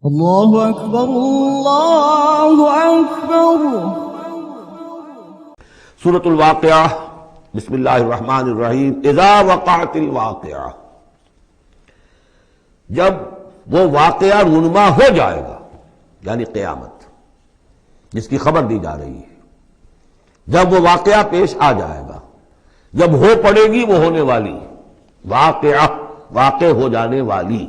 اللہ اکبر اللہ اکبر۔ سورۃ الواقعہ، بسم اللہ الرحمن الرحیم۔ اذا وقعت الواقعہ، جب وہ واقعہ رونما ہو جائے گا، یعنی قیامت جس کی خبر دی جا رہی ہے، جب وہ واقعہ پیش آ جائے گا، جب ہو پڑے گی وہ ہونے والی واقعہ، واقع ہو جانے والی،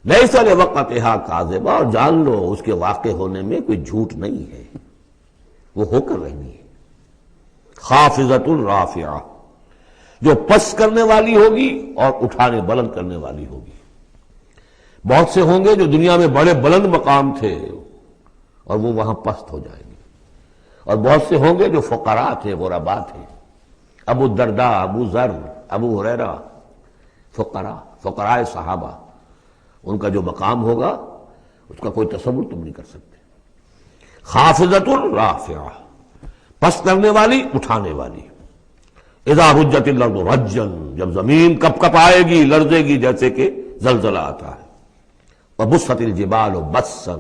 لیس لوقتھا کاذبہ، اور جان لو اس کے واقع ہونے میں کوئی جھوٹ نہیں ہے، وہ ہو کر رہنی ہے۔ خافضۃ رافعہ، جو پس کرنے والی ہوگی اور اٹھانے بلند کرنے والی ہوگی۔ بہت سے ہوں گے جو دنیا میں بڑے بلند مقام تھے اور وہ وہاں پست ہو جائیں گے، اور بہت سے ہوں گے جو فقراء تھے، غرباء تھے، ابو الدرداء، ابو ذر، ابو ہریرہ، فقراء صحابہ، ان کا جو مقام ہوگا اس کا کوئی تصور تم نہیں کر سکتے۔ خافضۃ رافعہ، پس کرنے والی، اٹھانے والی۔ اذا رجت الارض رجا، جب زمین کپ کپ آئے گی، لرزے گی جیسے کہ زلزلہ آتا ہے۔ وبست الجبال بسا،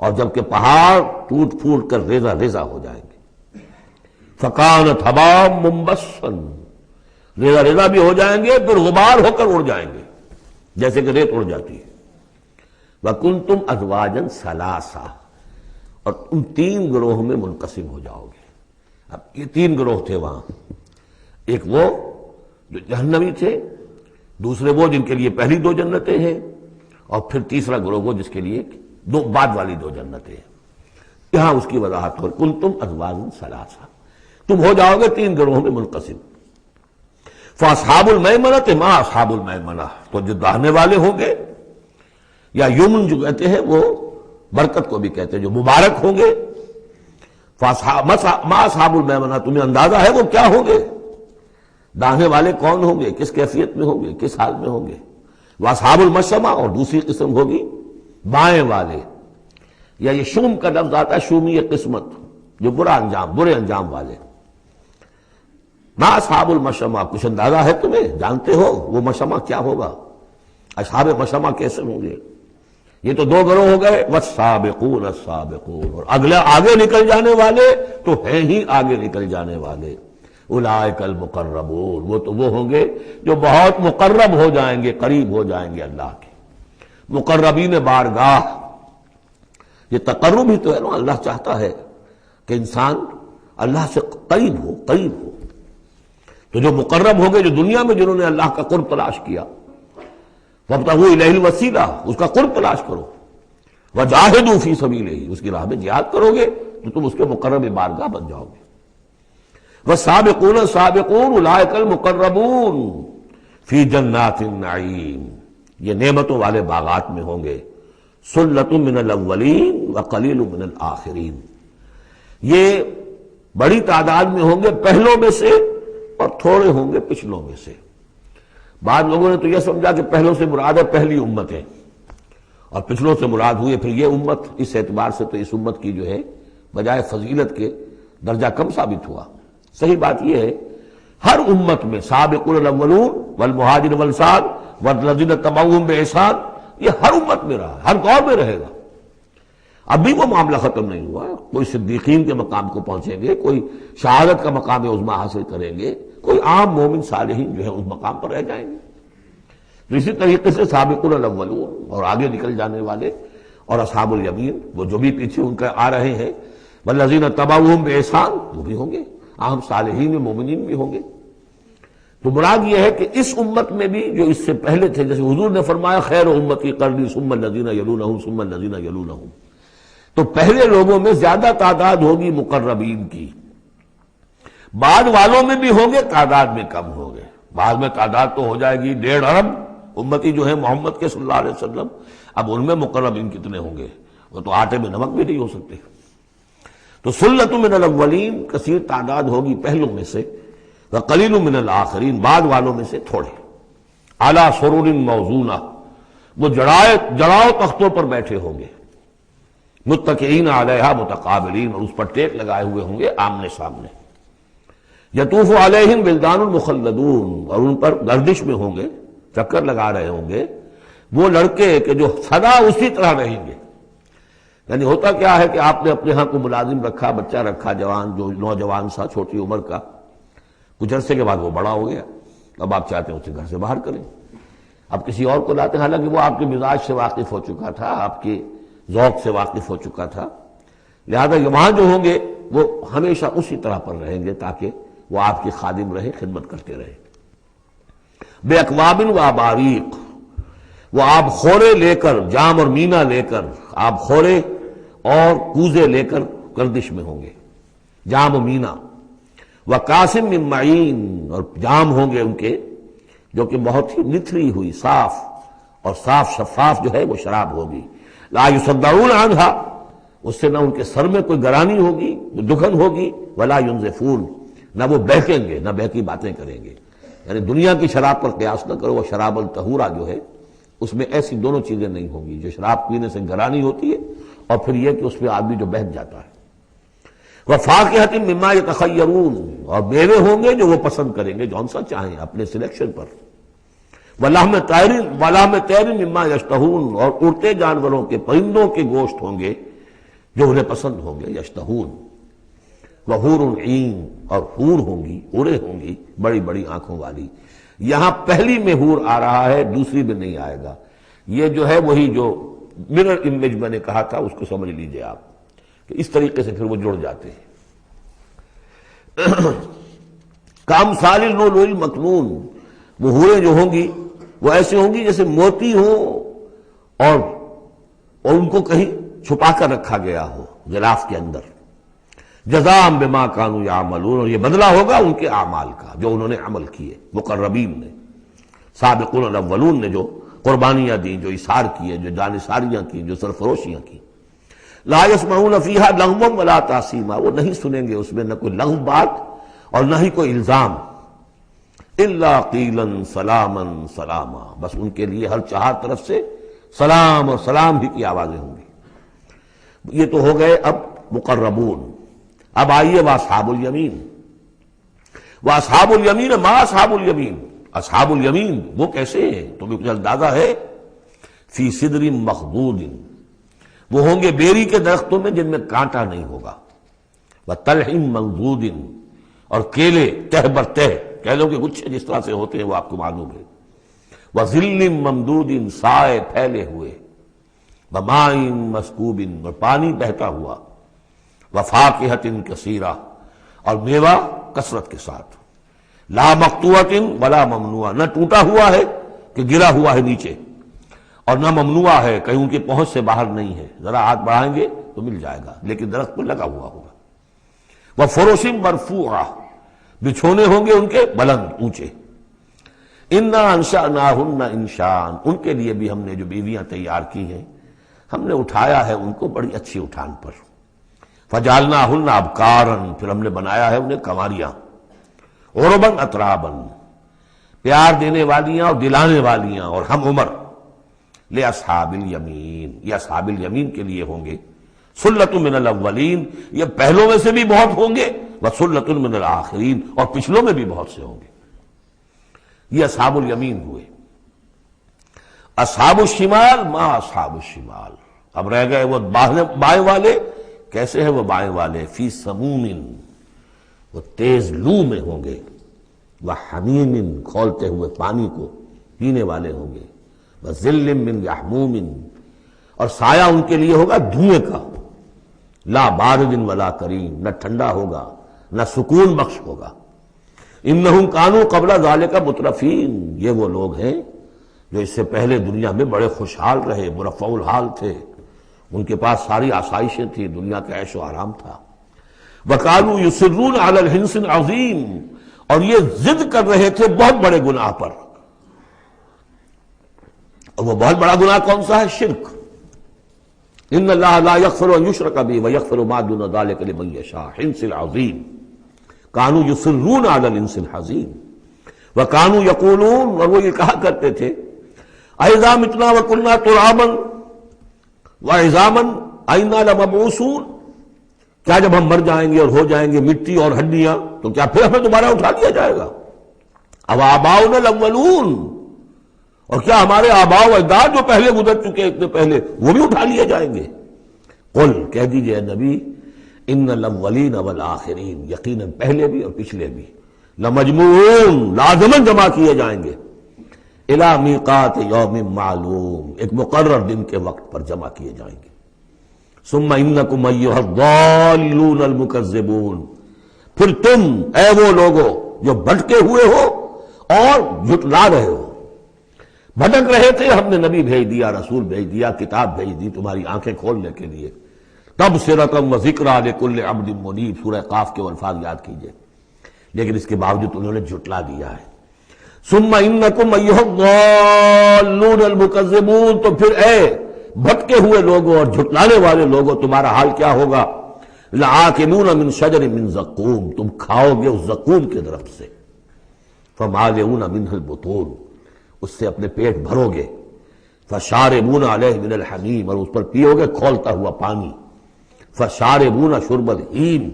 اور جب کہ پہاڑ ٹوٹ پھوٹ کر ریزہ ریزہ ہو جائیں گے۔ فکانت ہباء منبثا، ریزہ ریزہ بھی ہو جائیں گے، پھر غبار ہو کر اڑ جائیں گے جیسے کہ ریت اڑ جاتی ہے۔ وکنتم ازواجا ثلاثا، اور تم تین گروہ میں منقسم ہو جاؤ گے۔ اب یہ تین گروہ تھے وہاں، ایک وہ جو جہنمی تھے، دوسرے وہ جن کے لیے پہلی دو جنتیں ہیں، اور پھر تیسرا گروہ وہ جس کے لیے دو بعد والی دو جنتیں ہیں۔ یہاں اس کی وضاحت ہو، کنتم ازواجا ثلاثا، تم ہو جاؤ گے تین گروہوں میں منقسم۔ فاصحاب المیمنۃ ما اصحاب المیمنہ، تو جو داہنے والے ہوں گے، یا یمن جو کہتے ہیں وہ برکت کو بھی کہتے ہیں، جو مبارک ہوں گے۔ ما اصحاب المیمنہ، تمہیں اندازہ ہے وہ کیا ہوں گے؟ داہنے والے کون ہوں گے، کس کیفیت میں ہوں گے، کس حال میں ہوں گے؟ واصحاب المشأمہ، اور دوسری قسم ہوگی بائیں والے، یا یہ شوم کا لفظ آتا ہے، شومی قسمت، جو برے انجام والے۔ ما اصحاب المشأمہ، کچھ اندازہ ہے تمہیں، جانتے ہو وہ مشأمہ کیا ہوگا، اصحاب مشأمہ کیسے ہوں گے؟ یہ تو دو گروہ ہو گئے، والسابقون السابقون، اور اگلے آگے نکل جانے والے تو ہیں ہی آگے نکل جانے والے۔ اولئک المقربون، وہ تو وہ ہوں گے جو بہت مقرب ہو جائیں گے، قریب ہو جائیں گے اللہ کے۔ مقربین بارگاہ، یہ تقرب ہی تو ہے نا، اللہ چاہتا ہے کہ انسان اللہ سے قریب ہو۔ تو جو مقرب ہو گئے، جو دنیا میں جنہوں نے اللہ کا قرب تلاش کیا، وابتغوا الیہ الوسیلہ، اس کا قرب تلاش کرو، وجاہدوا فی سبیلہ، اس کی راہ میں جہاد کرو گے تو تم اس کے مقرب بارگاہ بن جاؤ گے۔ والسابقون السابقون اولئک المقربون فی جنات النعیم، یہ نعمتوں والے باغات میں ہوں گے۔ ثلۃ من الاولین وقلیل من الآخرین، یہ بڑی تعداد میں ہوں گے پہلوں میں سے، اور تھوڑے ہوں گے پچھلوں میں سے۔ بعض لوگوں نے تو یہ سمجھا کہ پہلوں سے مراد ہے پہلی امت ہے، اور پچھلوں سے مراد ہوئے پھر یہ امت۔ اس اعتبار سے تو اس امت کی جو ہے بجائے فضیلت کے درجہ کم ثابت ہوا۔ صحیح بات یہ ہے، ہر امت میں سابقون الاولون والمہاجرون والانصار والذین اتبعوہم بإحسان، یہ ہر امت میں رہا، ہر دور میں رہے گا۔ ابھی وہ معاملہ ختم نہیں ہوا، کوئی صدیقین کے مقام کو پہنچیں گے، کوئی شہادت کا مقام عظمیٰ حاصل کریں گے، کوئی عام مومن صالحین جو ہے اس مقام پر رہ جائیں گے۔ تو اسی طریقے سے سابقون الاولون، اور آگے نکل جانے والے، اور اصحاب الیمین، وہ جو بھی پیچھے ان کا آ رہے ہیں، والذین اتبعوہم بإحسان، وہ بھی ہوں گے، عام صالحین مومنین بھی ہوں گے۔ تو مراد یہ ہے کہ اس امت میں بھی جو اس سے پہلے تھے، جیسے حضور نے فرمایا خیر امتی قرنی ثم الذین یلونہم ثم الذین یلونہم، تو پہلے لوگوں میں زیادہ تعداد ہوگی مقربین کی، بعد والوں میں بھی ہوں گے، تعداد میں کم ہوں گے۔ بعد میں تعداد تو ہو جائے گی 1.5 ارب امتی جو ہے محمد کے صلی اللہ علیہ وسلم، اب ان میں مقربین کتنے ہوں گے، وہ تو آٹے میں نمک بھی نہیں ہو سکتے۔ تو ثلۃ من الاولین، کثیر تعداد ہوگی پہلوں میں سے، وقلیل من الآخرین، بعد والوں میں سے تھوڑے۔ علی سرر موضونہ، وہ جڑاؤ تختوں پر بیٹھے ہوں گے، متکئین علیہا متقابلین، اور اس پر ٹیک لگائے ہوئے ہوں گے آمنے سامنے۔ یطوف علیہم ولدان مخلدون، اور ان پر گردش میں ہوں گے، چکر لگا رہے ہوں گے وہ لڑکے کہ جو سدا اسی طرح رہیں گے. یعنی ہوتا کیا ہے کہ آپ نے اپنے ہاں کو ملازم رکھا، بچہ رکھا، جوان جو نوجوان سا چھوٹی عمر کا، کچھ عرصے کے بعد وہ بڑا ہو گیا، اب آپ چاہتے ہیں اسے گھر سے باہر کریں، اب کسی اور کو لاتے ہیں، حالانکہ وہ آپ کے مزاج سے واقف ہو چکا تھا، آپ کے ذوق سے واقف ہو چکا تھا. لہذا وہاں جو ہوں گے وہ ہمیشہ اسی طرح پر رہیں گے تاکہ وہ آپ کی خادم رہے، خدمت کرتے رہے. بے اکواب و اباریق، وہ آب خورے لے کر، جام اور مینا لے کر، آب خورے اور کوزے لے کر گردش میں ہوں گے، جام و مینا. وقاسم من معین، اور جام ہوں گے ان کے جو کہ بہت ہی نتھری ہوئی، صاف اور صاف شفاف جو ہے وہ شراب ہوگی. لا یصدعون عنہا، اس سے نہ ان کے سر میں کوئی گرانی ہوگی، دکھن ہوگی، ولا ینزفون، نہ وہ بہکیں گے، نہ بہکی باتیں کریں گے. یعنی دنیا کی شراب پر قیاس نہ کرو، وہ شراب الطہورہ جو ہے اس میں ایسی دونوں چیزیں نہیں ہوں گی، جو شراب پینے سے گرانی ہوتی ہے اور پھر یہ کہ اس میں آدمی جو بہک جاتا ہے. وفاکہۃ مما یتخیرون، اور میوے ہوں گے جو وہ پسند کریں گے، جون سا چاہیں اپنے سلیکشن پر. ولحم طیر مما یشتہون، اور اڑتے جانوروں کے، پرندوں کے گوشت ہوں گے جو انہیں پسند ہوں گے. یشتہون. وحور عین، اور حور ہوں گی، حوریں ہوں گی بڑی بڑی آنکھوں والی. یہاں پہلی میں حور آ رہا ہے، دوسری میں نہیں آئے گا. یہ جو ہے وہی جو مرر امیج میں نے کہا تھا اس کو سمجھ لیجئے آپ کہ اس طریقے سے پھر وہ جڑ جاتے ہیں. کامثال اللؤلؤ المکنون، وہ حوریں جو ہوں گی وہ ایسے ہوں گی جیسے موتی ہوں اور ان کو کہیں چھپا کر رکھا گیا ہو غلاف کے اندر. جزاء بما كانوا يعملون، اور یہ بدلہ ہوگا ان کے اعمال کا جو انہوں نے عمل کیے. مقربین نے، سابقون الاولون نے جو قربانیاں دیں، جو اثار کیے، جو جانثاریاں کی، جو سرفروشیاں کی. لا يسمعون فيها لغوا ولا تاثیما، وہ نہیں سنیں گے اس میں نہ کوئی لغو بات اور نہ ہی کوئی الزام. الا قیلا سلاما سلاما، بس ان کے لیے ہر چہار طرف سے سلام اور سلام ہی کی آوازیں ہوں گی. یہ تو ہو گئے اب مقربون. اب آئیے واصحاب الیمین. واصحاب الیمین ما اصحاب الیمین، اصحاب الیمین وہ کیسے ہیں تمہیں کچھ اندازہ ہے؟ فی صدر مخضود، وہ ہوں گے بیری کے درختوں میں جن میں کانٹا نہیں ہوگا. وطلح منضود، اور کیلے تہ بر تہ، کیلوں کے گچھے جس طرح سے ہوتے ہیں وہ آپ کو معلوم ہے. وظل ممدود، سائے پھیلے ہوئے. وماء مسکوب، اور پانی بہتا ہوا. وفاکہۃ کثیرہ، اور میوہ کثرت کے ساتھ. لا مقطوعۃ ولا ممنوعہ، نہ ٹوٹا ہوا ہے کہ گرا ہوا ہے نیچے، اور نہ ممنوع ہے کہیں ان کی پہنچ سے باہر نہیں ہے، ذرا ہاتھ بڑھائیں گے تو مل جائے گا لیکن درخت پر لگا ہوا ہوگا. وفرش مرفوعہ، بچھونے ہوں گے ان کے بلند اونچے. انا انشأناہن انشاء، ان کے لیے بھی ہم نے جو بیویاں تیار کی ہیں ہم نے اٹھایا ہے ان کو بڑی اچھی اٹھان پر. فجعلناہن ابکارا، پھر ہم نے بنایا ہے انہیں کنواریاں. عربا اترابا، پیار دینے والیاں اور دلانے والیاں اور ہم عمر. لاصحاب الیمین، یہ اصحاب الیمین کے لیے ہوں گے. سلۃ من الاولین، یہ پہلوں میں سے بھی بہت ہوں گے. وسلۃ من الآخرین، اور پچھلوں میں بھی بہت سے ہوں گے. یہ اصحاب الیمین ہوئے. اصحاب الشمال ما اصحاب الشمال، اب رہ گئے وہ بائیں والے. کیسے ہیں وہ بائیں والے؟ فی سموم، وہ تیز لو میں ہوں گے. وحمیم، کھولتے ہوئے پانی کو پینے والے ہوں گے. وظل من یحموم، اور سایہ ان کے لیے ہوگا دھوئیں کا. لا بارد ولا کریم، نہ ٹھنڈا ہوگا نہ سکون بخش ہوگا. انہم کانوا قبل ذالک مترفین، یہ وہ لوگ ہیں جو اس سے پہلے دنیا میں بڑے خوشحال رہے، مرفع الحال تھے، ان کے پاس ساری آسائشیں تھیں، دنیا کا عیش و آرام تھا. وَكَانُوا يُصِرُّونَ عَلَى الْحِنْثِ الْعَظِيمِ، اور یہ ضد کر رہے تھے بہت بڑے گناہ پر. اور وہ بہت بڑا گناہ کون سا ہے؟ شرک. ان اللہ لا یغفر ان یشرک بہ ویغفر ما دون ذلک لمن یشاء. حنث العظیم. کانوا یصرون علی الانس الحزین. وکانوا یقولون، اور وہ یہ کہا کرتے تھے، اذا متنا وکنا ترابا وعظاما اینا لمبعوثون، کیا جب ہم مر جائیں گے اور ہو جائیں گے مٹی اور ہڈیاں تو کیا پھر ہمیں دوبارہ اٹھا لیا جائے گا؟ او آباؤنا الاولون، اور کیا ہمارے آباء و اجداد جو پہلے گزر چکے اتنے پہلے وہ بھی اٹھا لیے جائیں گے؟ قل کہہ دیجئے اے نبی ان الاولین والآخرین، یقیناً پہلے بھی اور پچھلے بھی، لمجموعون لازماً جمع کیے جائیں گے، الی میقات یوم معلوم، ایک مقرر دن کے وقت پر جمع کیے جائیں گے۔ ثم انکم ایھا الضالون المکذبون، پھر تم اے وہ لوگو جو بھٹکے ہوئے ہو اور جھٹلا رہے ہو۔ بھٹک رہے تھے، ہم نے نبی بھیج دیا، رسول بھیج دیا، کتاب بھیج دی تمہاری آنکھیں کھولنے کے لیے۔ تبصرۃ و ذکریٰ لکل عبد منیب، سورہ قاف کے الفاظ یاد کیجئے، لیکن اس کے باوجود انہوں نے جھٹلا دیا ہے۔ ثم انکم ایھا الضالون المکذبون، تو پھر اے بھٹکے ہوئے لوگوں اور جھٹلانے والے لوگوں تمہارا حال کیا ہوگا؟ لآکلون من شجر من زقوم، تم کھاؤ گے اس زقوم کے درخت سے، فمالئون منہ البطون، اس سے اپنے پیٹ بھرو گے، فشاربون علیہ من الحمیم، اور اس پر پیو گے کھولتا ہوا پانی، فشاربون شرب الہیم،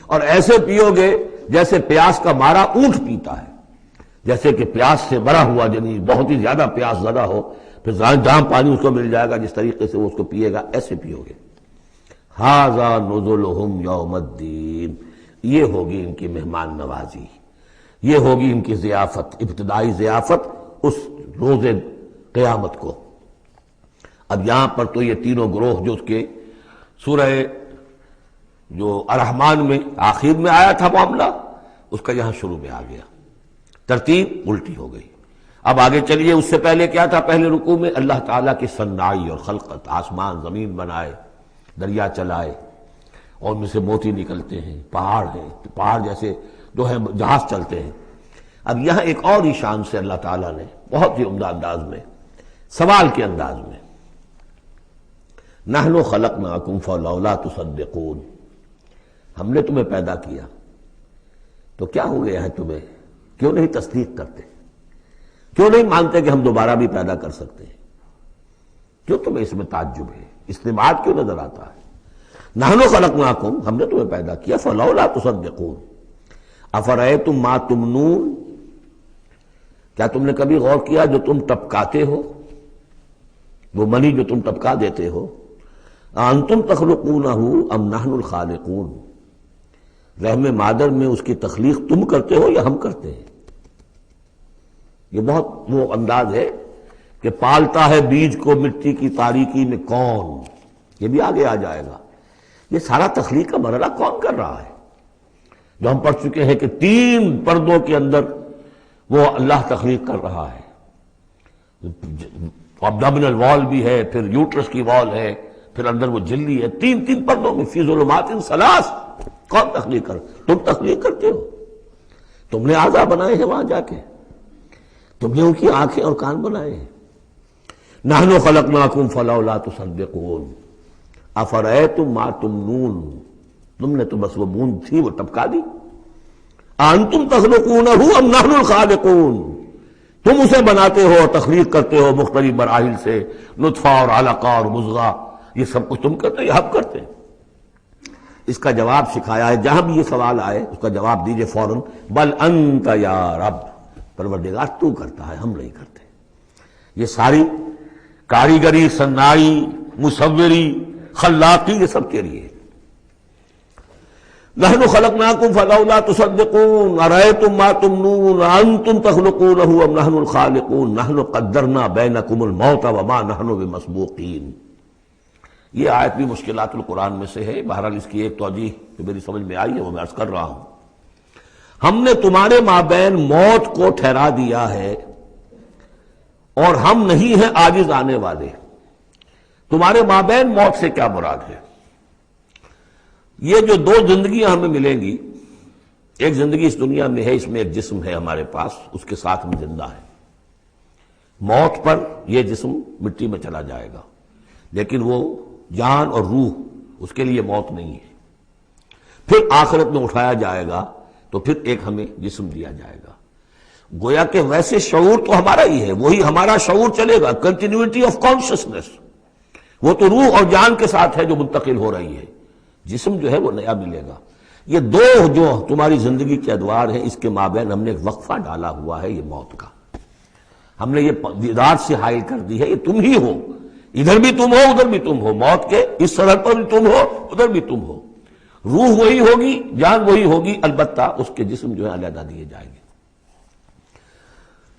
اور ایسے پیو گے جیسے پیاس کا مارا اونٹ پیتا ہے، جیسے کہ پیاس سے مرا ہوا یعنی بہت ہی زیادہ پیاس زدہ ہو، پھر جہاں پانی اس کو مل جائے گا جس طریقے سے وہ اس کو پیے گا، ایسے پیو گے۔ ھذا نزلھم یوم الدین، یہ ہوگی ان کی مہمان نوازی، یہ ہوگی ان کی ضیافت، ابتدائی ضیافت اس روز قیامت کو۔ اب یہاں پر تو یہ تینوں گروہ جو اس کے سورہ جو الرحمن میں آخر میں آیا تھا معاملہ، اس کا یہاں شروع میں آ گیا، ترتیب الٹی ہو گئی۔ اب آگے چلیے، اس سے پہلے کیا تھا؟ پہلے رکوع میں اللہ تعالیٰ کی صنعائی اور خلقت، آسمان زمین بنائے، دریا چلائے اور ان میں سے موتی نکلتے ہیں، پہاڑ ہیں، پہاڑ جیسے جو ہے جہاز چلتے ہیں۔ اب یہاں ایک اور ہی شان سے اللہ تعالیٰ نے بہت ہی عمدہ انداز میں، سوال کے انداز میں، نحن خلقناکم فلولا تصدقون، ہم نے تمہیں پیدا کیا تو کیا ہو گیا ہے تمہیں، کیوں نہیں تصدیق کرتے، کیوں نہیں مانتے کہ ہم دوبارہ بھی پیدا کر سکتے ہیں، کیوں تمہیں اس میں تعجب ہے، استبعاد کیوں نظر آتا ہے؟ نحن خلقناکم، ہم نے تمہیں پیدا کیا، فلولا تصدقون افرأیتم ما تمنون، کیا تم نے کبھی غور کیا جو تم ٹپکاتے ہو، وہ منی جو تم ٹپکا دیتے ہو؟ انتم تخلقونہ ام نحن الخالقون، رحم مادر میں اس کی تخلیق تم کرتے ہو یا ہم کرتے ہیں؟ یہ بہت وہ انداز ہے کہ پالتا ہے بیج کو مٹی کی تاریکی میں کون، یہ بھی آگے آ جائے گا۔ یہ سارا تخلیق کا مرحلہ کون کر رہا ہے؟ جو ہم پڑھ چکے ہیں کہ 3 پردوں کے اندر وہ اللہ تخلیق کر رہا ہے، ابڈومینل وال بھی ہے، پھر یوٹرس کی وال ہے، پھر اندر وہ جھلی ہے، 3 پردوں میں، فی ظلمات ثلاث، کون تخلیق کر؟ تم تخلیق کرتے ہو، تم نے اعضاء بنائے ہیں وہاں جا کے، تم نے ان کی آنکھیں اور کان بنائے ہیں۔ نحن خلقناکم فلولا تصدقون افرأیتم ما تمنون، تم نے تو بس وہ بوند تھی وہ ٹپکا دی۔ انتم تخلقونہ ام نحن الخالقون، تم اسے بناتے ہو اور تخلیق کرتے ہو مختلف مراحل سے، نطفہ اور علقہ اور مضغہ، یہ سب کچھ تم کرتے ہو یا ہم کرتے ہیں؟ اس کا جواب سکھایا ہے، جہاں بھی یہ سوال آئے اس کا جواب دیجئے فوراً، بل انت یا رب، پروردگار تو کرتا ہے، ہم نہیں کرتے۔ یہ ساری کاریگری، صنائی، مصوری، خلاقی، یہ سب تیری ہے۔ نحن خلقناکم فلولا تصدقون ارأیتم ما تمنون انتم تخلقونہ ام نحن الخالقون نحن قدرنا بینکم الموت وما نحن بمسبوقین۔ یہ آیت بھی مشکلات القرآن میں سے ہے، بہرحال اس کی ایک توجیہ جو میری سمجھ میں آئی ہے وہ میں عرض کر رہا ہوں۔ ہم نے تمہارے مابین موت کو ٹھہرا دیا ہے اور ہم نہیں ہیں عاجز آنے والے۔ تمہارے مابین موت سے کیا مراد ہے؟ یہ جو 2 زندگیاں ہمیں ملیں گی، ایک زندگی اس دنیا میں ہے، اس میں ایک جسم ہے ہمارے پاس، اس کے ساتھ ہم زندہ ہیں۔ موت پر یہ جسم مٹی میں چلا جائے گا، لیکن وہ جان اور روح، اس کے لیے موت نہیں ہے۔ پھر آخرت میں اٹھایا جائے گا تو پھر ایک ہمیں جسم دیا جائے گا، گویا کہ ویسے شعور تو ہمارا ہی ہے، وہی ہمارا شعور چلے گا، کنٹینیوٹی آف کانشسنس، وہ تو روح اور جان کے ساتھ ہے جو منتقل ہو رہی ہے، جسم جو ہے وہ نیا ملے گا۔ یہ 2 جو تمہاری زندگی کے ادوار ہیں، اس کے مابین ہم نے ایک وقفہ ڈالا ہوا ہے، یہ موت کا۔ ہم نے یہ ذات سے حائل کر دی ہے، یہ تم ہی ہو، ادھر بھی تم ہو ادھر بھی تم ہو، موت کے اس سرحد پر بھی تم ہو ادھر بھی تم ہو، روح وہی ہوگی، جان وہی ہوگی، البتہ اس کے جسم جو ہے علیحدہ دیے جائیں گے۔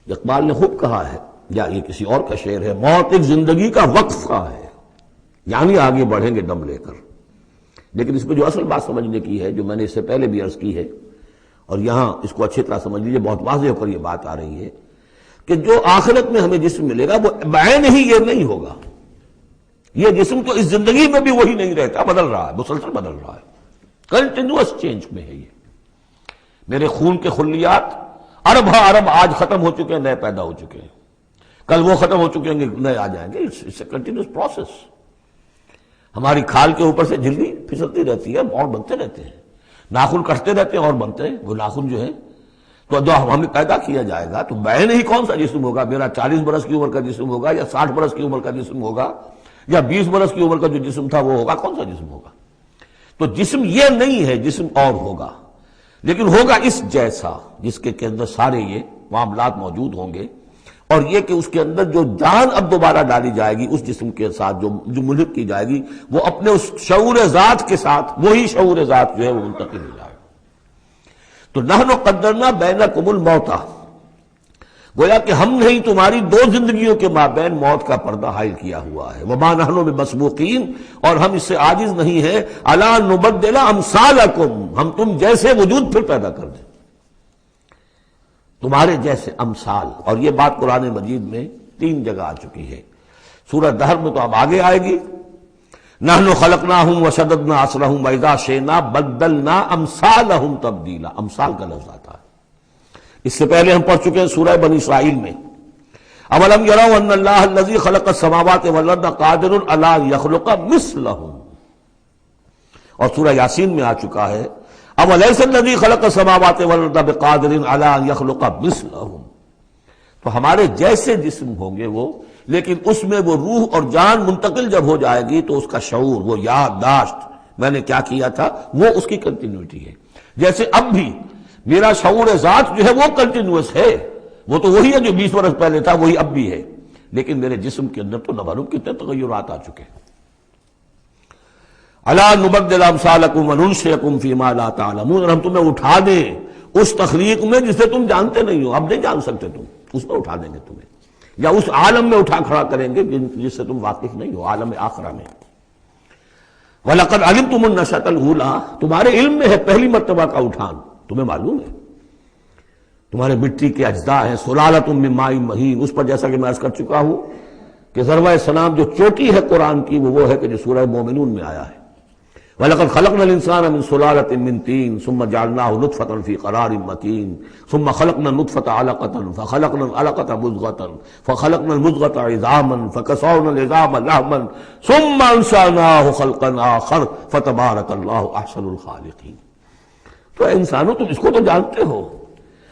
اقبال نے خوب کہا ہے، یا یہ کسی اور کا شعر ہے، موت ایک زندگی کا وقفہ ہے، یعنی آگے بڑھیں گے دم لے کر۔ لیکن اس میں جو اصل بات سمجھنے کی ہے، جو میں نے اس سے پہلے بھی عرض کی ہے، اور یہاں اس کو اچھی طرح سمجھ لیجیے، بہت واضح ہو کر یہ بات آ رہی ہے کہ جو آخرت میں ہمیں جسم ملے گا وہ بعین ہی یہ نہیں ہوگا، یہ جسم تو اس زندگی میں بھی وہی نہیں رہتا، بدل رہا ہے، مسلسل بدل رہا ہے، کنٹینیوس چینج میں ہے۔ یہ میرے خون کے خلیات ارب ارب آج ختم ہو چکے ہیں، نئے پیدا ہو چکے ہیں، کل وہ ختم ہو چکے ہیں، نئے آ جائیں گے، اٹس اے کنٹینیوس پروسیس۔ ہماری کھال کے اوپر سے جھلی پھسلتی رہتی ہے، اور بنتے رہتے ہیں، ناخن کٹتے رہتے ہیں اور بنتے ہیں، وہ ناخن جو ہے تو جو ہمیں پیدا کیا جائے گا تو بعین ہی کون سا جسم ہوگا، میرا 40 برس کی عمر کا جسم ہوگا یا 60 برس کی عمر کا جسم ہوگا یا 20 برس کی عمر کا جو جسم تھا وہ ہوگا، کون سا جسم ہوگا؟ تو جسم یہ نہیں ہے، جسم اور ہوگا، لیکن ہوگا اس جیسا، جس کے اندر سارے یہ معاملات موجود ہوں گے، اور یہ کہ اس کے اندر جو جان اب دوبارہ ڈالی جائے گی اس جسم کے ساتھ جو ملحق کی جائے گی، وہ اپنے اس شعور ذات کے ساتھ وہی شعور ذات جو ہے وہ منتقل ہو جائے گا۔ تو نحن قدرنا بینکم الموت، گویا کہ ہم نے تمہاری دو زندگیوں کے مابین موت کا پردہ حائل کیا ہوا ہے، وما نحن بمسبوقین، اور ہم اس سے عاجز نہیں ہیں، الا نبدل امثالکم، ہم تم جیسے وجود پھر پیدا کر دیں، تمہارے جیسے امثال۔ اور یہ بات قرآن مجید میں 3 جگہ آ چکی ہے، سورہ دہر میں تو اب آگے آئے گی، نحن خلقناہم وشددنا اسرہم واذا شئنا بدلنا امثالہم تبدیلا، امثال کا لفظ آتا ہے۔ اس سے پہلے ہم پڑھ چکے ہیں سورہ بنی اسرائیل میں، اولم یروا ان اللہ الذی خلق السماوات والارض قادر علی ان یخلق مثلہم، اور سورہ یاسین میں آ چکا ہے اولیس الذی خلق السماوات والارض بقادر علی ان یخلق مثلہم۔ تو ہمارے جیسے جسم ہوں گے وہ، لیکن اس میں وہ روح اور جان منتقل جب ہو جائے گی تو اس کا شعور، وہ یادداشت میں نے کیا کیا تھا، وہ اس کی کنٹینیوٹی ہے۔ جیسے اب بھی میرا شعور ذات جو ہے وہ کنٹینیوس ہے، وہ تو وہی ہے جو 20 برس پہلے تھا، وہی اب بھی ہے، لیکن میرے جسم کے اندر تو نہ معلوم کتنے تغیرات آ چکے ہیں۔ الا نبدل امثالکم وننشئکم فیما لا تعلمون، اور ہم تمہیں اٹھا دیں اس تخلیق میں جسے تم جانتے نہیں ہو، اب نہیں جان سکتے تم، اس میں اٹھا دیں گے تمہیں، یا اس عالم میں اٹھا کھڑا کریں گے جس سے تم واقف نہیں ہو، عالم آخرہ میں۔ وَلَقَدْ عَلِمْتُمُ النَّشْأَةَ الْأُولَىٰ، تمہارے علم میں ہے پہلی مرتبہ کا اٹھان، تمہیں معلوم ہے، تمہارے مٹی کے اجزاء ہیں، سلالۃ من ماء مہین، اس پر جیسا کہ میں عرض کر چکا ہوں کہ ذروہ سلام جو چوٹی ہے قرآن کی وہ ہے کہ جو سورہ مومنون میں آیا ہے، وَلَقَدْ خَلَقْنَا الْإِنسَانَ مِنْ سُلَالَةٍ مِّن طِينٍ ثُمَّ جَعَلْنَاهُ نُطْفَةً فِي قَرَارٍ مَّكِينٍ ثُمَّ خَلَقْنَا النُّطْفَةَ عَلَقَةً فَخَلَقْنَا الْعَلَقَةَ مُضْغَةً فَخَلَقْنَا الْمُضْغَةَ عِظَامًا فَكَسَوْنَا الْعِظَامَ لَحْمًا ثُمَّ أَنشَأْنَاهُ خَلْقًا آخَرَ فَتَبَارَكَ اللَّهُ أَحْسَنُ الْخَالِقِينَ۔ تو اے انسانوں تم اس کو تو جانتے ہو،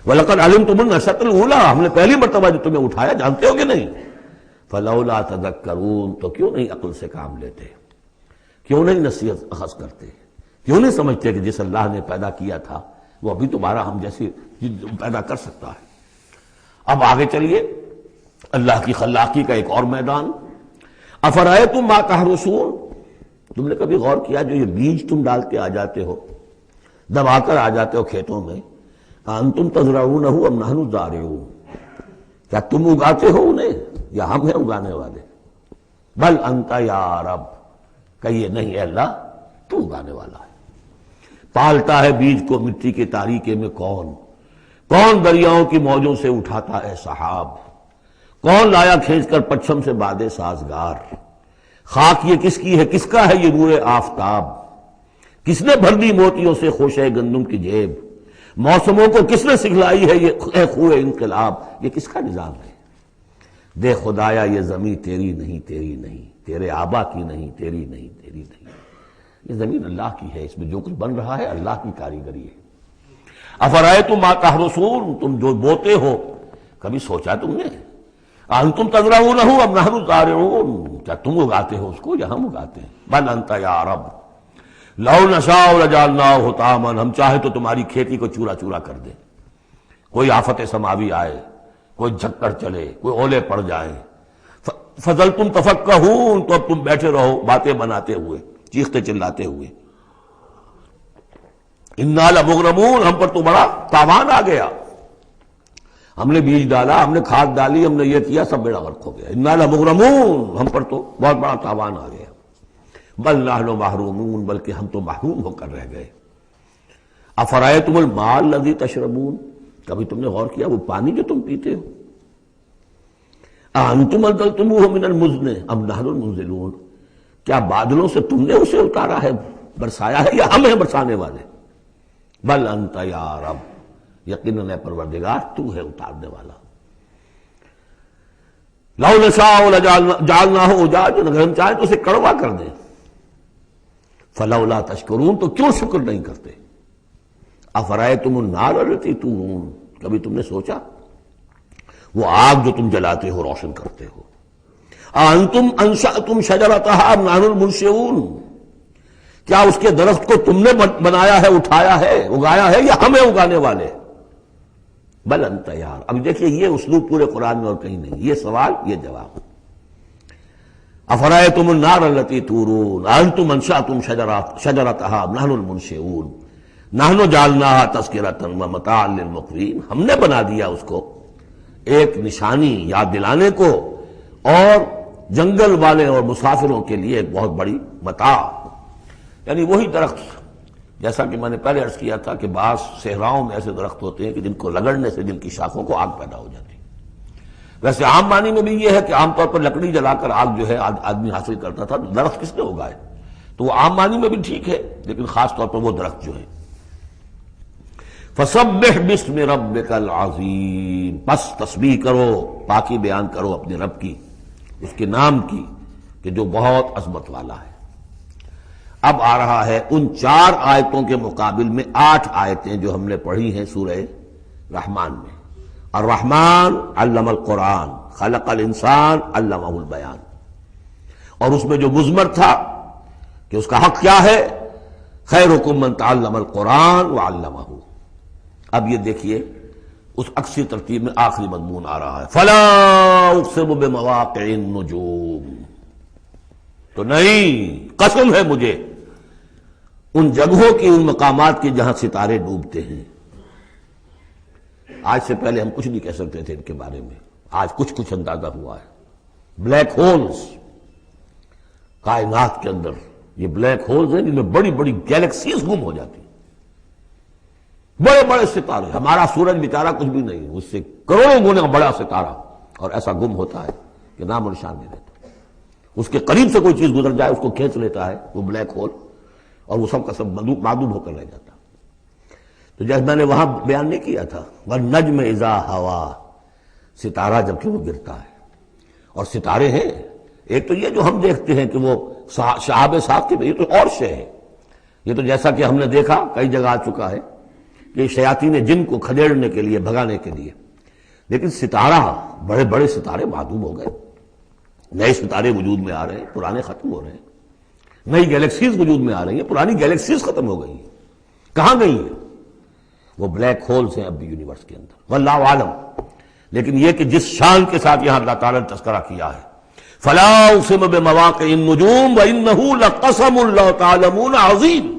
وَلَقَدْ عَلِمْتُمُ النَّشْأَةَ الْأُولَىٰ، ہم نے پہلی مرتبہ جو تمہیں اٹھایا جانتے ہو کہ نہیں، فَلَوْلَا تَذَكَّرُونَ، تو کیوں نہیں عقل سے کام لیتے، کیوں نہیں نصیحت اخذ کرتے، کیوں نہیں سمجھتے کہ جس اللہ نے پیدا کیا تھا وہ ابھی تمہارا ہم جیسے پیدا کر سکتا ہے۔ اب آگے چلیے، اللہ کی خلاقی کا ایک اور میدان، افرأیتم ما تحرثون، تم نے کبھی غور کیا جو یہ بیج تم ڈال کے آ جاتے ہو، دبا کر آ جاتے ہو کھیتوں میں، انتم تزرعونہ ام نحن الزارعون، کیا تم اگاتے ہو انہیں یا ہم ہیں اگانے والے؟ بل انت یا رب، کہیے نہیں اے اللہ تو اگانے والا ہے۔ پالتا ہے بیج کو مٹی کے تاریکے میں کون دریاؤں کی موجوں سے اٹھاتا ہے سحاب، کون لایا کھینچ کر پچھم سے بادے سازگار، خاک یہ کس کی ہے، کس کا ہے یہ نور آفتاب، کس نے بھر دی موتیوں سے خوشے گندم کی جیب، موسموں کو کس نے سکھلائی ہے یہ خوئے انقلاب، یہ کس کا نظام ہے؟ دے خدایا یہ زمین تیری نہیں، تیری نہیں، تیرے آبا کی نہیں، تیری نہیں، تیری نہیں، یہ زمین اللہ کی ہے، اس میں جو کچھ بن رہا ہے اللہ کی کاریگری ہے۔ افرأیتم ما تحرثون، تم جو بوتے ہو کبھی سوچا تم نے، انتم تزرعونہ ام نحن الزارعون، کیا تم اگاتے ہو اس کو یا ہم اگاتے ہیں؟ بل انت یا رب لو نشاء لجعلناہ حطاما، ہم چاہے تو تمہاری کھیتی کو چورا چورا کر دیں، کوئی آفت سماوی آئے، کوئی جھکڑ چلے، کوئی اولے پڑ جائیں، فضلتم تفکہون، تو اب تم بیٹھے رہو باتیں بناتے ہوئے، چیختے چلاتے ہوئے، انا لمغرمون، ہم پر تو بڑا تاوان آ گیا، ہم نے بیج ڈالا، ہم نے کھاد ڈالی، ہم نے یہ کیا، سب بیڑا غرق ہو گیا، انا لمغرمون، ہم پر تو بہت بڑا تاوان آ گیا، بل نحن محرومون، بلکہ ہم تو محروم ہو کر رہ گئے۔ افرأیتم الماء الذی تشربون، کبھی تم نے غور کیا وہ پانی جو تم پیتے ہو، اانتم انزلتموہ من المزن ام نحن المنزلون، کیا بادلوں سے تم نے اسے اتارا ہے، برسایا ہے، یا ہم ہیں برسانے والے؟ بل انت یا رب، یقیناً اے پروردگار تو ہے اتارنے والا۔ لو نشاء لجعلناہ اجاجا، اگر ہم چاہیں تو اسے کڑوا کر دیں، فلولا تشکرون، تو کیوں شکر نہیں کرتے؟ افرأیتم النار التی تورون، کبھی تم نے سوچا وہ آگ جو تم جلاتے ہو، روشن کرتے ہو، انتم انشأتم شجرتها ام نحن المنشئون، کیا اس کے درخت کو تم نے بنایا ہے، اٹھایا ہے، اگایا ہے، یا ہمیں اگانے والے؟ بل انت یار، اب دیکھیے یہ اسلوب پورے قرآن میں اور کہیں نہیں، یہ سوال یہ جواب۔ افرأیتم النار التی تورون انتم انشأتم شجرتها ام نحن المنشئون نحن جعلناها تذکرۃ ومتاعا للمقوین، ہم نے بنا دیا اس کو ایک نشانی یاد دلانے کو، اور جنگل والے اور مسافروں کے لیے ایک بہت بڑی متاع، یعنی وہی درخت جیسا کہ میں نے پہلے عرض کیا تھا کہ بعض صحراؤں میں ایسے درخت ہوتے ہیں کہ جن کو رگڑنے سے جن کی شاخوں کو آگ پیدا ہو جاتی ہے۔ ویسے عام معنی میں بھی یہ ہے کہ عام طور پر لکڑی جلا کر آگ جو ہے آدمی حاصل کرتا تھا، تو درخت کس نے اگائے، تو وہ عام معنی میں بھی ٹھیک ہے، لیکن خاص طور پر وہ درخت جو ہے۔ فسبح باسم ربک العظیم، پس تسبیح کرو، پاکی بیان کرو اپنے رب کی، اس کے نام کی کہ جو بہت عظمت والا ہے۔ اب آ رہا ہے ان 4 آیتوں کے مقابل میں 8 آیتیں جو ہم نے پڑھی ہیں سورہ رحمان میں۔ الرحمن علم القرآن، خلق الانسان علمہ البیان، اور اس میں جو مضمر تھا کہ اس کا حق کیا ہے، خیرکم من تعلم القرآن وعلمہ۔ اب یہ دیکھیے اس اکثر ترتیب میں آخری مضمون آ رہا ہے، فلا اقسم بمواقع النجوم، تو نہیں، قسم ہے مجھے ان جگہوں کی، ان مقامات کی جہاں ستارے ڈوبتے ہیں۔ آج سے پہلے ہم کچھ نہیں کہہ سکتے تھے ان کے بارے میں، آج کچھ اندازہ ہوا ہے۔ بلیک ہولز کائنات کے اندر، یہ بلیک ہولز ہیں جن میں بڑی بڑی گیلیکسیز گم ہو جاتی ہیں، بڑے بڑے ستارے، ہمارا سورج بیچارہ کچھ بھی نہیں، اس سے کروڑوں گنا بڑا ستارہ، اور ایسا گم ہوتا ہے کہ نام و نشان نہیں رہتا، اس کے قریب سے کوئی چیز گزر جائے اس کو کھینچ لیتا ہے وہ بلیک ہول، اور وہ سب کا سب معدوم ہو کر رہ جاتا۔ تو جیسے میں نے وہاں بیان نہیں کیا تھا، وَالنَّجْمِ إِذَا هَوَىٰ، ستارہ جب کہ وہ گرتا ہے، اور ستارے ہیں ایک تو یہ جو ہم دیکھتے ہیں کہ وہ شہاب ثاقب، یہ تو اور شے ہے، یہ تو جیسا کہ ہم نے دیکھا کئی جگہ آ چکا ہے کہ شیاطین جن کو کھدیڑنے کے لیے، بھگانے کے لیے، لیکن ستارہ، بڑے بڑے ستارے معدوم ہو گئے، نئے ستارے وجود میں آ رہے ہیں، پرانے ختم ہو رہے ہیں، نئی گیلیکسیز وجود میں آ رہی ہیں، پرانی گیلیکسیز ختم ہو گئی ہیں، کہاں گئی ہیں؟ وہ بلیک ہولز ہیں اب بھی یونیورس کے اندر، واللہ عالم۔ لیکن یہ کہ جس شان کے ساتھ یہاں اللہ تعالیٰ نے تذکرہ کیا ہے، فلا اقسم بمواقع النجوم وانہ لقسم لو تعلمون عظیم،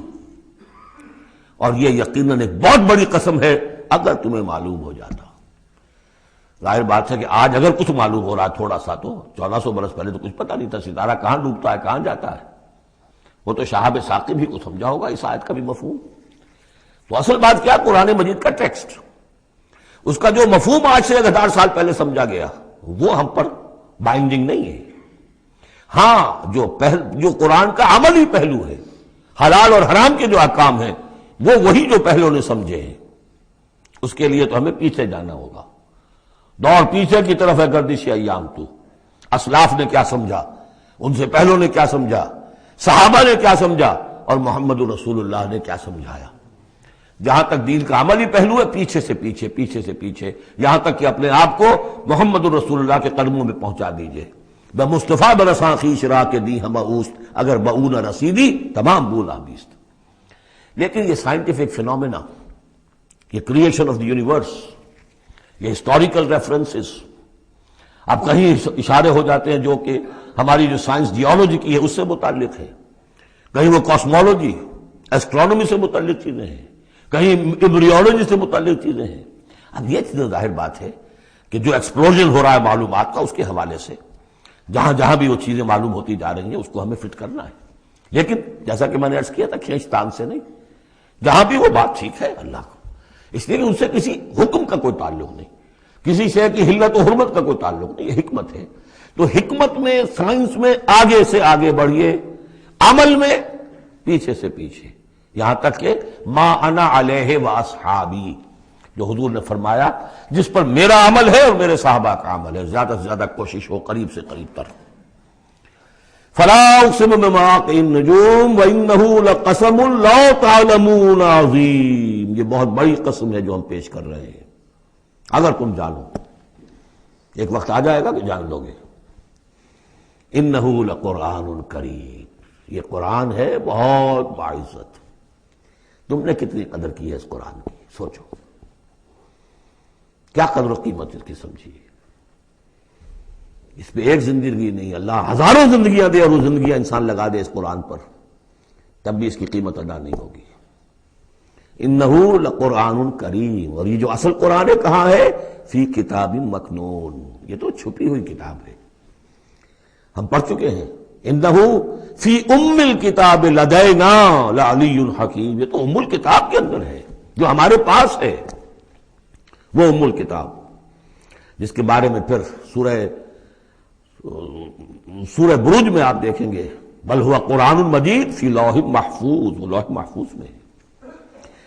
اور یہ یقیناً ایک بہت بڑی قسم ہے اگر تمہیں معلوم ہو جاتا۔ ظاہر بات ہے کہ آج اگر کچھ معلوم ہو رہا تھوڑا سا، تو 1400 برس پہلے تو کچھ پتہ نہیں تھا ستارہ کہاں ڈوبتا ہے، کہاں جاتا ہے، وہ تو شہاب ثاقب ہی کو سمجھا ہوگا اس آیت کا بھی مفہوم۔ تو اصل بات کیا، قرآن مجید کا ٹیکسٹ، اس کا جو مفہوم آج سے 1000 سال پہلے سمجھا گیا وہ ہم پر بائنڈنگ نہیں ہے۔ ہاں جو قرآن کا عملی پہلو ہے، حلال اور حرام کے جو احکام ہیں، وہ وہی جو پہلوں نے سمجھے ہیں، اس کے لیے تو ہمیں پیچھے جانا ہوگا، دور پیچھے کی طرف ہے گردش ایام تو، اسلاف نے کیا سمجھا، ان سے پہلوں نے کیا سمجھا، صحابہ نے کیا سمجھا، اور محمد رسول اللہ نے کیا سمجھایا۔ جہاں تک دین کا عملی پہلو ہے، پیچھے سے پیچھے، یہاں تک کہ اپنے آپ کو محمد رسول اللہ کے قدموں میں پہنچا دیجئے۔ بمصطفیٰ برساں خویش را کے دی ہم اوست، اگر بؤ نہ رسیدی تمام بولا بیست۔ لیکن یہ سائنٹیفک فینومینا، یہ کریشن آف دی یونیورس، یہ ہسٹوریکل ریفرنسز اب کہیں اشارے ہو جاتے ہیں جو کہ ہماری جو سائنس جیولوجی کی ہے اس سے متعلق ہے، کہیں وہ کاسمولوجی ایسٹرونومی سے متعلق چیزیں ہیں، کہیں ایمبریولوجی سے متعلق چیزیں ہیں۔ اب یہ چیزیں ظاہر بات ہے کہ جو ایکسپلوژن ہو رہا ہے معلومات کا، اس کے حوالے سے جہاں جہاں بھی وہ چیزیں معلوم ہوتی جا رہی ہیں اس کو ہمیں فٹ کرنا ہے، لیکن جیسا کہ میں نے عرض کیا تھا کھینچتان سے نہیں، جہاں بھی وہ بات ٹھیک ہے اللہ کو، اس لیے کہ ان سے کسی حکم کا کوئی تعلق نہیں، کسی شے کی حلت و حرمت کا کوئی تعلق نہیں، یہ حکمت ہے۔ تو حکمت میں سائنس میں آگے سے آگے بڑھیے، عمل میں پیچھے سے پیچھے، یہاں تک کہ ما انا علیہ واصحابی، جو حضور نے فرمایا جس پر میرا عمل ہے اور میرے صحابہ کا عمل ہے، زیادہ سے زیادہ کوشش ہو قریب سے قریب تر۔ فلا اقسم بمواقع النجوم وانه لقسم لو تعلمون عظیم، یہ بہت بڑی قسم ہے جو ہم پیش کر رہے ہیں، اگر تم جانو، ایک وقت آ جائے گا کہ جان لو گے۔ انہ لقرآن کریم، یہ قرآن ہے بہت باعزت، تم نے کتنی قدر کی ہے اس قرآن کی، سوچو کیا قدر و قیمت اس کی سمجھیے۔ اس پہ ایک زندگی نہیں، اللہ ہزاروں زندگیاں دے اور وہ زندگیاں انسان لگا دے اس قرآن پر، تب بھی اس کی قیمت ادا نہیں ہوگی۔ انہ لقرآن کریم، اور یہ جو اصل قرآن ہے کہاں ہے؟ فی کتاب مکنون، یہ تو چھپی ہوئی کتاب ہے، ہم پڑھ چکے ہیں۔ انہ فی ام الکتاب لدینا لعلی حکیم، یہ تو ام الکتاب کے اندر ہے جو ہمارے پاس ہے، وہ ام الکتاب جس کے بارے میں پھر سورہ بروج میں آپ دیکھیں گے بل ہوا قرآن مجید فی لوح محفوظ، وہ لوح محفوظ میں ہے۔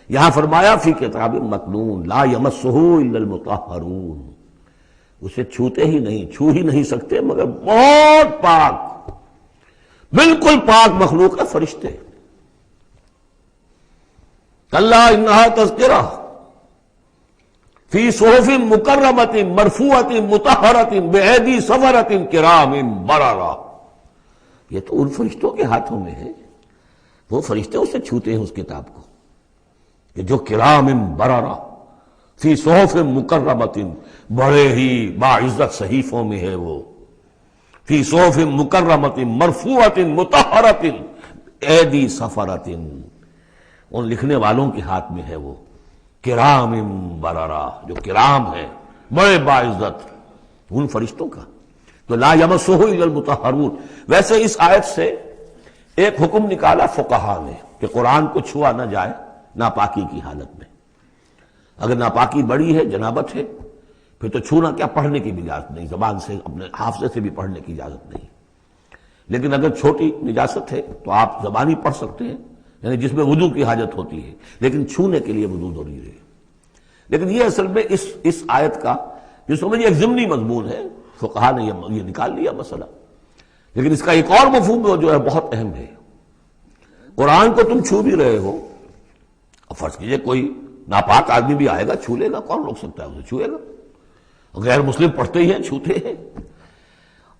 یہاں فرمایا فی کتاب مکنون لا یمسہ الا المطہرون، اسے چھوتے ہی نہیں، چھو ہی نہیں سکتے مگر بہت پاک، بالکل پاک مخلوق ہے، فرشتے۔ کلا انہا تذکرہ فی صحف مکرمۃ مرفوعۃ مطہرۃ بایدی سفرۃ کرام بررہ، یہ تو ان فرشتوں کے ہاتھوں میں ہے، وہ فرشتے اسے چھوتے ہیں اس کتاب کو، کہ جو کرام بررہ فی صحف مکرمۃ، بڑے ہی باعزت صحیفوں میں ہے وہ، فی صحف مکرمۃ مرفوعۃ مطہرۃ ایدی سفرۃ، ان لکھنے والوں کے ہاتھ میں ہے وہ، کرام بررہ، جو کرام ہے بڑے باعزت ان فرشتوں کا۔ تو لا یمسہ الا المطہرون، ویسے اس آیت سے ایک حکم نکالا فقہا نے کہ قرآن کو چھوا نہ جائے ناپاکی کی حالت میں، اگر ناپاکی بڑی ہے، جنابت ہے، پھر تو چھونا کیا، پڑھنے کی بھی اجازت نہیں، زبان سے اپنے حافظے سے بھی پڑھنے کی اجازت نہیں، لیکن اگر چھوٹی نجاست ہے تو آپ زبانی پڑھ سکتے ہیں، یعنی جس میں وضو کی حاجت ہوتی ہے، لیکن چھونے کے لیے وضو ضروری ہے۔ لیکن یہ اصل میں اس آیت کا جو سمجھے ایک ضمنی مضمون ہے، فقہا نے یہ نکال لیا مسئلہ، لیکن اس کا ایک اور مفہوم جو ہے بہت اہم ہے۔ قرآن کو تم چھو بھی رہے ہو، اور فرض کیجئے کوئی ناپاک آدمی بھی آئے گا چھو لے گا، کون روک سکتا ہے اسے چھوئے گا، غیر مسلم پڑھتے ہی ہیں چھوتے ہیں،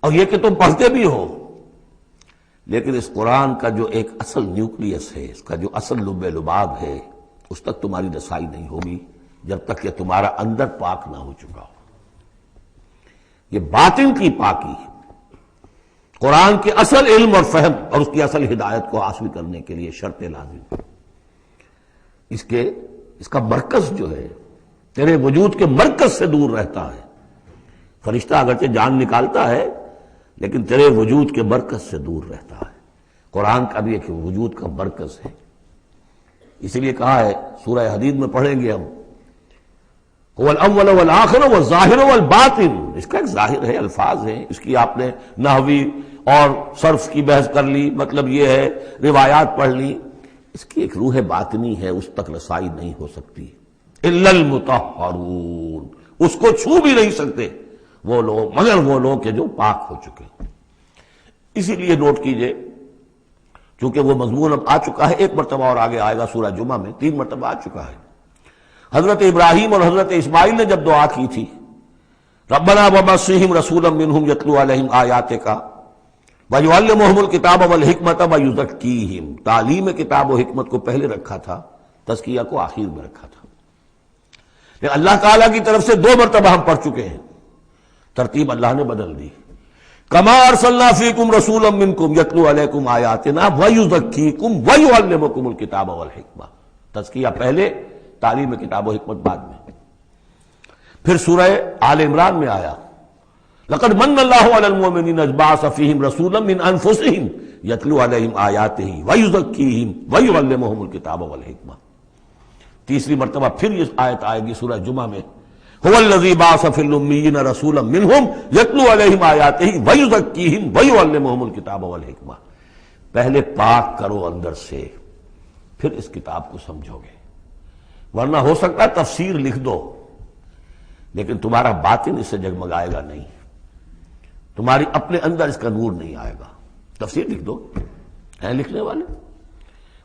اور یہ کہ تم پڑھتے بھی ہو، لیکن اس قرآن کا جو ایک اصل نیوکلیس ہے، اس کا جو اصل لب لباب ہے، اس تک تمہاری رسائی نہیں ہوگی جب تک کہ تمہارا اندر پاک نہ ہو چکا ہو۔ یہ باطن کی پاکی قرآن کے اصل علم اور فہم اور اس کی اصل ہدایت کو حاصل کرنے کے لیے شرط لازم ہے۔ اس کا مرکز جو ہے تیرے وجود کے مرکز سے دور رہتا ہے، فرشتہ اگرچہ جان نکالتا ہے لیکن تیرے وجود کے مرکز سے دور رہتا ہے۔ قرآن کا بھی ایک وجود کا مرکز ہے، اسی لیے کہا ہے سورہ حدید میں پڑھیں گے ہم، هو الاول والآخر والظاہر والباطن، اس کا ایک ظاہر ہے، الفاظ ہیں، اس کی آپ نے نحوی اور صرف کی بحث کر لی، مطلب یہ ہے روایات پڑھ لی، اس کی ایک روح باطنی ہے، اس تک رسائی نہیں ہو سکتی الا المطہرون، اس کو چھو بھی نہیں سکتے وہ لوگ مگر وہ لوگ کہ جو پاک ہو چکے۔ اسی لیے نوٹ کیجئے، چونکہ وہ مضمون اب آ چکا ہے، ایک مرتبہ اور آگے آئے گا سورہ جمعہ میں، 3 مرتبہ آ چکا ہے۔ حضرت ابراہیم اور حضرت اسماعیل نے جب دعا کی تھی ربنا وبعث رسولا منہم یتلو علیہم آیاتک ویعلمہم الکتاب والحکمۃ ویزکیہم، تعلیم کتاب و حکمت کو پہلے رکھا تھا، تزکیہ کو آخر میں رکھا تھا، لیکن اللہ تعالیٰ کی طرف سے 2 مرتبہ ہم پڑھ چکے ہیں، ترتیب اللہ نے بدل دی۔ کما ارسلنا فیکم رسولا منکم یتلو علیکم آیاتنا ویزکیکم ویعلمکم الکتاب والحکمہ۔ تزکیہ پہلے، تعلیم کتاب و حکمت بعد میں۔ پھر سورہ آل عمران میں آیا لقد من اللہ علی المؤمنین اذ بعث فیہم رسولا من انفسہم یتلو علیہم آیاتہ ویزکیہم ویعلمہم الکتاب والحکمہ۔ تیسری مرتبہ پھر یہ آیت آئے گی سورہ جمعہ میں، هو الذی بعث فی الامیین رسولا منہم یتلو علیہم آیاتہ ویزکیہم ویعلمہم الکتاب والحکمہ۔ پہلے پاک کرو اندر سے، پھر اس کتاب کو سمجھو گے، ورنہ ہو سکتا ہے تفسیر لکھ دو لیکن تمہارا باطن اس سے جگمگائے گا نہیں، تمہاری اپنے اندر اس کا نور نہیں آئے گا۔ تفسیر لکھ دو، ہیں لکھنے والے،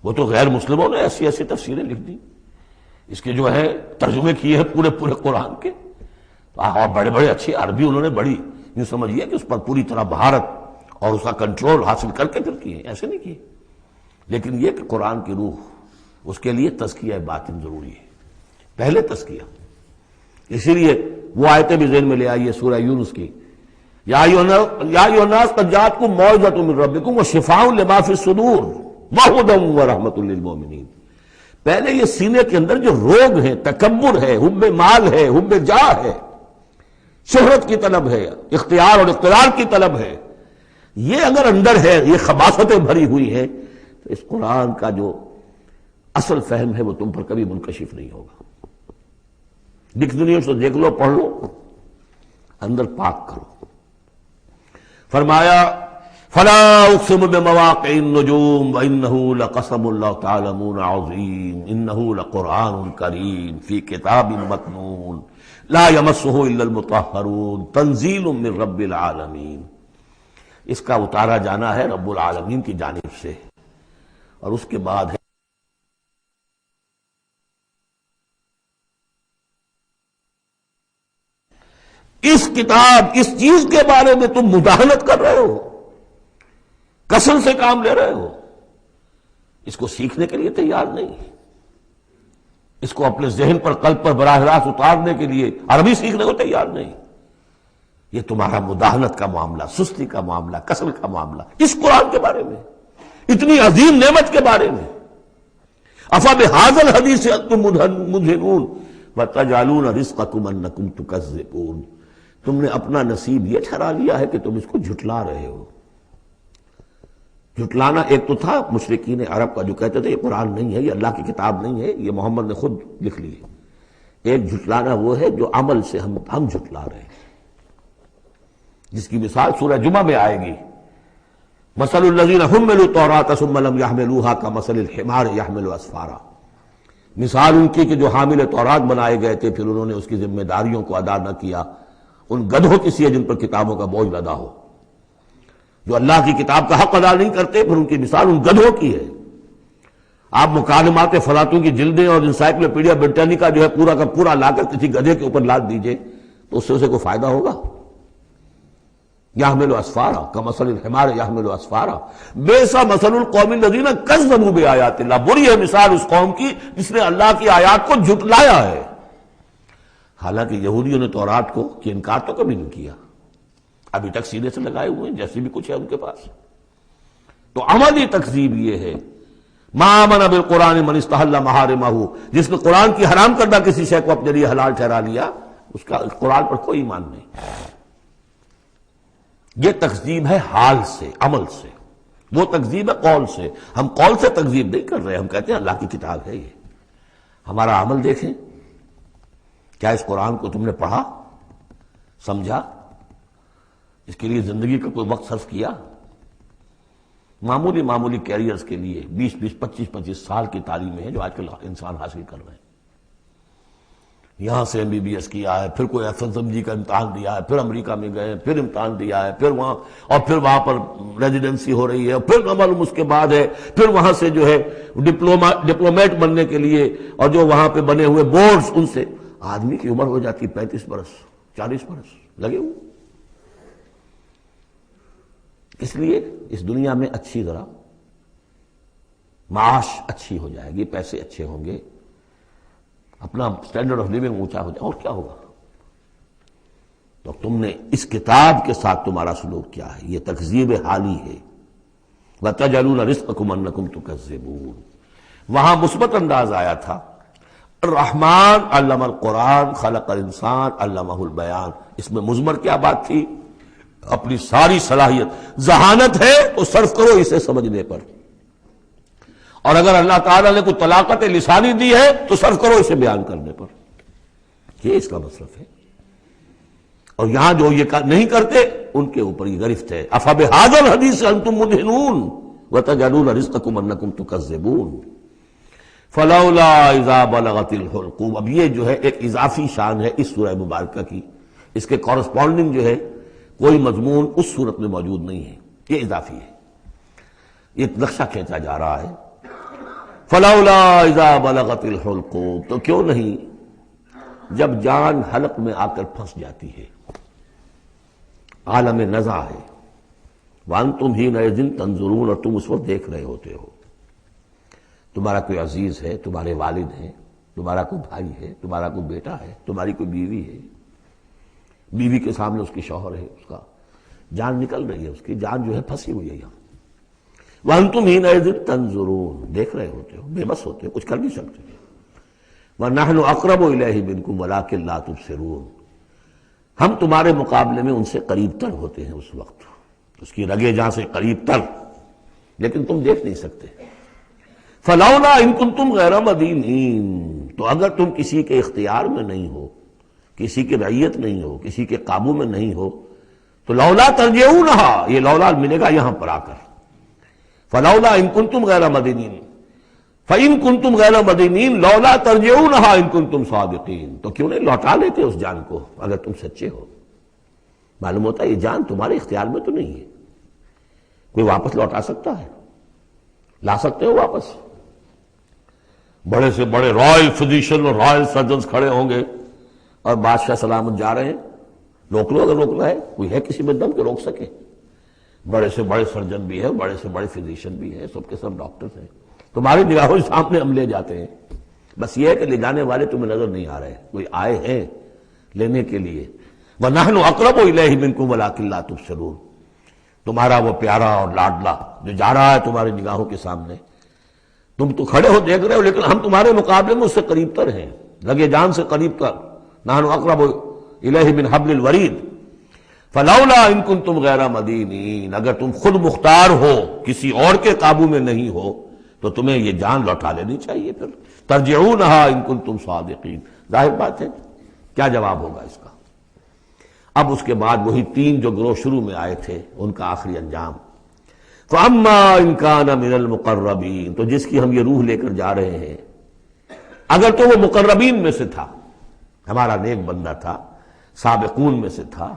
وہ تو غیر مسلموں نے ایسی ایسی تفسیریں لکھ دی، اس کے جو ہے ترجمے کیے ہیں پورے قرآن کے، اور بڑے بڑے اچھی عربی انہوں نے بڑی، یوں سمجھیے کہ اس پر پوری طرح مہارت اور اس کا کنٹرول حاصل کر کے پھر کیے، ایسے نہیں کیے۔ لیکن یہ کہ قرآن کی روح، اس کے لیے تزکیہ باطن ضروری ہے، پہلے تزکیہ۔ اسی لیے وہ آیتیں بھی ذہن میں لے آئیے سورہ یونس کی، یا ایھا الناس قد جاءتکم موعظۃ من ربکم وشفاء لما فی الصدور وہدی ورحمۃ للمؤمنین۔ پہلے یہ سینے کے اندر جو روگ ہے، تکبر ہے، حب مال ہے، حب جاہ ہے، شہرت کی طلب ہے، اختیار اور اقتدار کی طلب ہے، یہ اگر اندر ہے، یہ خباثتیں بھری ہوئی ہیں، تو اس قرآن کا جو اصل فہم ہے وہ تم پر کبھی منکشف نہیں ہوگا۔ ڈکشنری سے دیکھ لو، پڑھ لو، اندر پاک کرو۔ فرمایا فلا اقسم بمواقع النجوم وانه لقسم لو تعلمون عظیم انه لقرآن کریم فی کتاب مکنون لا یمسہ الا المطہرون تنزیل من رب العالمین۔ اس کا اتارا جانا ہے رب العالمین کی جانب سے، اور اس کے بعد ہے اس کتاب، اس چیز کے بارے میں تم مداہنت کر رہے ہو، کسل سے کام لے رہے ہو، اس کو سیکھنے کے لیے تیار نہیں، اس کو اپنے ذہن پر، قلب پر براہ راست اتارنے کے لیے عربی سیکھنے کو تیار نہیں۔ یہ تمہارا مداہنت کا معاملہ، سستی کا معاملہ، کسل کا معاملہ، اس قرآن کے بارے میں، اتنی عظیم نعمت کے بارے میں۔ افبہذا الحدیث انتم مدہنون وتجعلون رزقکم انکم تکذبون۔ تم نے اپنا نصیب یہ ٹھہرا لیا ہے کہ تم اس کو جھٹلا رہے ہو۔ جھٹلانا ایک تو تھا مشرکین عرب کا جو کہتے تھے یہ قرآن نہیں ہے، یہ اللہ کی کتاب نہیں ہے، یہ محمد نے خود لکھ لی ہے۔ ایک جھٹلانا وہ ہے جو عمل سے ہم جھٹلا رہے ہیں، جس کی مثال سورہ جمعہ میں آئے گی، مثل الذین حملوا التوراۃ ثم لم يحملوها كمثل الحمار يحمل اسفارا۔ مثال ان کی کہ جو حامل تورات بنائے گئے تھے، پھر انہوں نے اس کی ذمہ داریوں کو ادا نہ کیا، ان گدھوں کی سی ہے جن پر کتابوں کا بوجھ لدا ہو، جو اللہ کی کتاب کا حق ادا نہیں کرتے، پھر ان کی مثال ان گدھوں کی ہے۔ آپ مکالمات فلاطوں کی جلدیں اور انسائکلوپیڈیا برٹانیکا جو ہے پورا کا پورا لا کر کسی گدھے کے اوپر لاد دیجئے تو اس سے اسے کوئی فائدہ ہوگا؟ یحمل اسفارا کمثل الحمار یحمل اسفارا بئس مثل القوم الذین کذبوا بآیات اللہ۔ بری ہے مثال اس قوم کی جس نے اللہ کی آیات کو جھٹلایا ہے۔ حالانکہ یہودیوں نے تورات کو کہ انکار تو کبھی نہیں کیا، ابھی تک سینے سے لگائے ہوئے ہیں جیسی بھی کچھ ہے ان کے پاس۔ تو عملی تکذیب یہ ہے، ما آمن بالقرآن من استحل محارمہ، جس نے قرآن کی حرام کردہ کسی شے کو اپنے لیے حلال ٹھہرا لیا، اس کا قرآن پر کوئی ایمان نہیں۔ یہ تکذیب ہے حال سے، عمل سے، وہ تکذیب ہے قول سے۔ ہم قول سے تکذیب نہیں کر رہے، ہم کہتے ہیں اللہ کی کتاب ہے یہ۔ ہمارا عمل دیکھیں، کیا اس قرآن کو تم نے پڑھا، سمجھا، اس کے لیے زندگی کا کوئی وقت صرف کیا؟ معمولی کیریئرز کے لیے 20 25 سال کی تعلیمیں ہیں جو آج کل انسان حاصل کر رہے ہیں۔ یہاں سے MBBS کیا ہے، پھر کوئی FSMG کا امتحان دیا ہے، پھر امریکہ میں گئے، پھر امتحان دیا ہے، پھر وہاں، اور پھر وہاں پر ریزیڈنسی ہو رہی ہے، پھر معلوم اس کے بعد ہے، پھر وہاں سے جو ہے ڈپلومیٹ بننے کے لیے، اور جو وہاں پہ بنے ہوئے بورڈز، ان سے آدمی کی عمر ہو جاتی 35 برس 40 برس لگے ہوئے۔ اس لیے اس دنیا میں اچھی ذرا معاش اچھی ہو جائے گی، پیسے اچھے ہوں گے، اپنا سٹینڈرڈ آف لیونگ اونچا ہو جائے، اور کیا ہوگا؟ تو تم نے اس کتاب کے ساتھ تمہارا سلوک کیا ہے، یہ تکذیب حالی ہے۔ وَتَجْعَلُونَ رِزْقَكُمْ أَنَّكُمْ تُكَذِّبُونَ، وہاں مثبت انداز آیا تھا، الرحمن علم القرآن خلق الانسان علمہ البیان، اس میں مضمر کیا بات تھی؟ اپنی ساری صلاحیت، ذہانت ہے تو صرف کرو اسے سمجھنے پر، اور اگر اللہ تعالیٰ نے کوئی طلاقت لسانی دی ہے تو صرف کرو اسے بیان کرنے پر، یہ اس کا مصرف ہے۔ اور یہاں جو یہ نہیں کرتے ان کے اوپر یہ گرفت ہے، افبہذا الحدیث انتم مدہنون وتجعلون رزقکم انکم تکذبون فلولا اذا بلغت الحلقوم۔ اب یہ جو ہے ایک اضافی شان ہے اس سورہ مبارکہ کی، اس کے کورسپونڈنگ جو ہے کوئی مضمون اس صورت میں موجود نہیں ہے، یہ اضافی ہے، یہ نقشہ کھینچا جا رہا ہے۔ فلولا اذا بلغت الحلقوم، تو کیوں نہیں جب جان حلق میں آ کر پھنس جاتی ہے، عالم نزع ہے، وانتم حینئذ تنظرون، اور تم اس وقت دیکھ رہے ہوتے ہو، تمہارا کوئی عزیز ہے، تمہارے والد ہیں، تمہارا کوئی بھائی ہے، تمہارا کوئی بیٹا ہے، تمہاری کوئی بیوی ہے، بیوی کے سامنے اس کی شوہر ہے، اس کا جان نکل رہی ہے، اس کی جان جو ہے پھنسی ہوئی ہے یہاں، وانتم حینئذ تنظرون، دیکھ رہے ہوتے ہو، بے بس ہوتے ہو، کچھ کر نہیں سکتے، وَنَحْنُ أَقْرَبُ إِلَيْهِ مِنْكُمْ وَلَٰكِن لَا تُبْصِرُونَ، ہم تمہارے مقابلے میں ان سے قریب تر ہوتے ہیں اس وقت، اس کی رگے جاں سے قریب تر، لیکن تم دیکھ نہیں سکتے۔ فلولا ان کنتم غیر مدینین، تو اگر تم کسی کے اختیار میں نہیں ہو، کسی کی رعیت نہیں ہو، کسی کے قابو میں نہیں ہو، تو لولا ترجعونہا، یہ لولا ملے گا یہاں پر آ کر، فلولا ان کنتم غیر مدینین، فَإِن كُنتُمْ غَيْرَ مَدِينِينَ لَوْلَا تَرْجِعُونَهَا إِن كُنتُمْ صَادِقِينَ، تو کیوں نہیں لوٹا لیتے اس جان کو اگر تم سچے ہو؟ معلوم ہوتا ہے یہ جان تمہارے اختیار میں تو نہیں ہے، کوئی واپس لوٹا سکتا ہے؟ لا سکتے ہو واپس؟ بڑے سے بڑے رائل فزیشین اور رائل سرجنز کھڑے ہوں گے اور بادشاہ سلامت جا رہے ہیں، روک لو اگر روکنا ہے، کوئی ہے کسی میں دم کہ روک سکے؟ بڑے سے بڑے سرجن بھی ہے، بڑے سے بڑے فزیشین بھی ہے، سب کے سب ڈاکٹرز ہیں، تمہاری نگاہوں کے سامنے ہم لے جاتے ہیں، بس یہ ہے کہ لے جانے والے تمہیں نظر نہیں آ رہے، کوئی آئے ہیں لینے کے لیے۔ وَنَحْنُ أَقْرَبُ إِلَيْهِ مِنْكُمْ وَلَٰكِن لَا تُبْصِرُونَ، تمہارا وہ پیارا اور لاڈلا جو جا رہا ہے تمہاری نگاہوں کے سامنے، تم تو کھڑے ہو دیکھ رہے ہو، لیکن ہم تمہارے مقابلے میں اس سے قریب تر ہیں، لگے جان سے قریب تر، نَحْنُ أَقْرَبُ إِلَيْهِ مِنْ حَبْلِ الْوَرِيدِ فَلَوْلَا إِن كُنتُمْ غَيْرَ مَدِينِينَ، اگر تم خود مختار ہو، کسی اور کے قابو میں نہیں ہو، تو تمہیں یہ جان لوٹا لینی چاہیے، پھر ترجعونہا ان کنتم صادقین۔ ظاہر بات ہے کیا جواب ہوگا اس کا؟ اب اس کے بعد وہی تین جو گروہ شروع میں آئے تھے ان کا آخری انجام، فَأَمَّا إِن كَانَ مِنَ الْمُقَرَّبِينَ، تو جس کی ہم یہ روح لے کر جا رہے ہیں، اگر تو وہ مقربین میں سے تھا، ہمارا نیک بندہ تھا، سابقون میں سے تھا،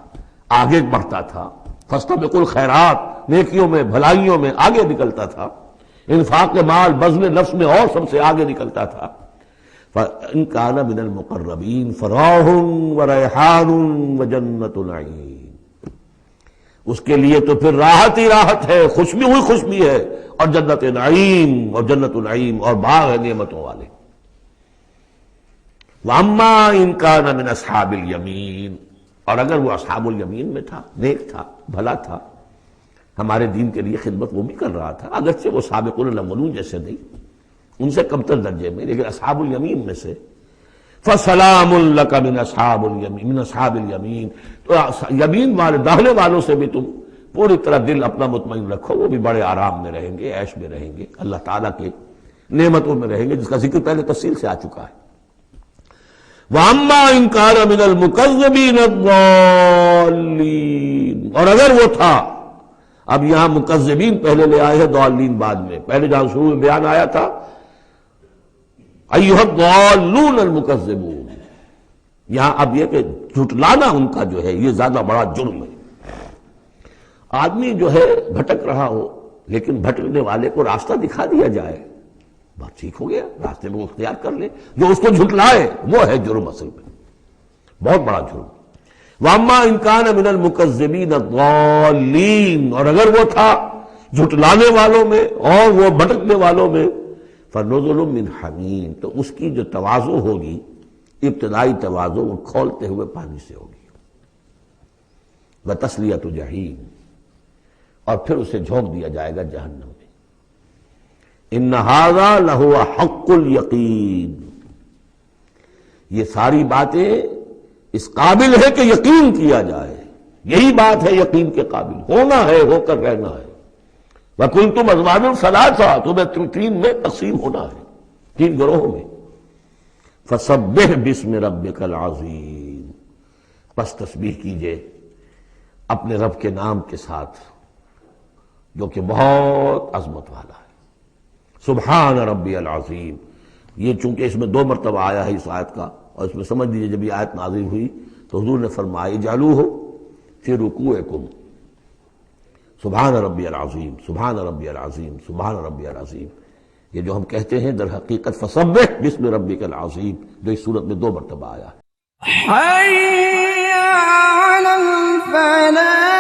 آگے بڑھتا تھا، فاستبقوا الخیرات، نیکیوں میں بھلائیوں میں آگے نکلتا تھا، انفاق مال بذل نفس میں اور سب سے آگے نکلتا تھا، فَإِن كَانَ مِنَ الْمُقَرَّبِينَ فَرَوْحٌ وَرَيْحَانٌ وَجَنَّتُ نَعِيمٍ، اس کے لیے تو پھر راحت ہی راحت ہے، خوشبی ہوئی خوشبی ہے، اور جنت نعیم، اور جنت نعیم اور باغ ہے نعمتوں والے۔ وَأَمَّا إِن كَانَ مِنْ أَصْحَابِ الْيَمِينِ، اور اگر وہ اصحاب الیمین میں تھا، نیک تھا، بھلا تھا، ہمارے دین کے لیے خدمت وہ بھی کر رہا تھا، اگرچہ وہ سابقون الاولون جیسے نہیں، ان سے کمتر درجے میں، لیکن اصحاب الیمین میں سے، فَسَلَامٌ لَكَ مِنْ أَصْحَابِ الْيَمِينِ، مِنْ أَصْحَابِ الْيَمِينِ، تو یمین والے داہنے والوں سے بھی تم پوری طرح دل اپنا مطمئن رکھو، وہ بھی بڑے آرام میں رہیں گے، عیش میں رہیں گے، اللہ تعالیٰ کے نعمتوں میں رہیں گے، جس کا ذکر پہلے تفصیل سے آ چکا ہے۔ وَأَمَّا إِن كَانَ مِنَ الْمُكَذِّبِينَ الضَّالِّينَ، اور اگر وہ تھا، اب یہاں مکذبین پہلے لے آئے ہیں، ضالین بعد میں، پہلے جہاں شروع میں بیان آیا تھا ایھا الضالون المکذبون، یہاں اب یہ کہ جھٹلانا ان کا جو ہے یہ زیادہ بڑا جرم ہے۔ آدمی جو ہے بھٹک رہا ہو لیکن بھٹکنے والے کو راستہ دکھا دیا جائے، بات ٹھیک ہو گیا، راستے میں وہ اختیار کر لے، جو اس کو جھٹلائے وہ ہے جرم، اصل میں بہت بڑا جرم۔ وَأَمَّا إِن كَانَ مِنَ الْمُكَذِّبِينَ الضَّالِّينَ، اور اگر وہ تھا جھٹلانے والوں میں اور وہ بھٹکنے والوں میں، فَنُزُلٌ مِّنْ حَمِيمٍ، تو اس کی جو تواضع ہوگی ابتدائی تواضع وہ کھولتے ہوئے پانی سے ہوگی. وَتَصْلِيَةُ جَحِيمٍ، اور پھر اسے جھونک دیا جائے گا جہنم میں. إِنَّ هَذَا لَهُوَ حَقُّ الْيَقِينِ، یہ ساری باتیں اس قابل ہے کہ یقین کیا جائے. یہی بات ہے یقین کے قابل، ہونا ہے، ہو کر رہنا ہے. وَكُنْتُمْ أَزْوَاجًا ثَلَاثًا، تمہیں تین میں تقسیم ہونا ہے، تین گروہوں میں. فَسَبِّحْ بِاسْمِ رَبِّكَ الْعَظِيمِ، پس تسبیح کیجئے اپنے رب کے نام کے ساتھ جو کہ بہت عظمت والا ہے. سبحان ربی العظیم، یہ چونکہ اس میں 2 مرتبہ آیا ہے اس آیت کا، اور اس میں سمجھ لیجیے جب یہ آیت نازل ہوئی تو حضور نے فرمایا اجعلوہ فی رکوعکم، سبحان ربی العظیم، سبحان ربی العظیم، سبحان ربی العظیم. یہ جو ہم کہتے ہیں در حقیقت فسبح بسم ربک العظیم، جو اس صورت میں 2 مرتبہ آیا ہے. حي على الفلاح.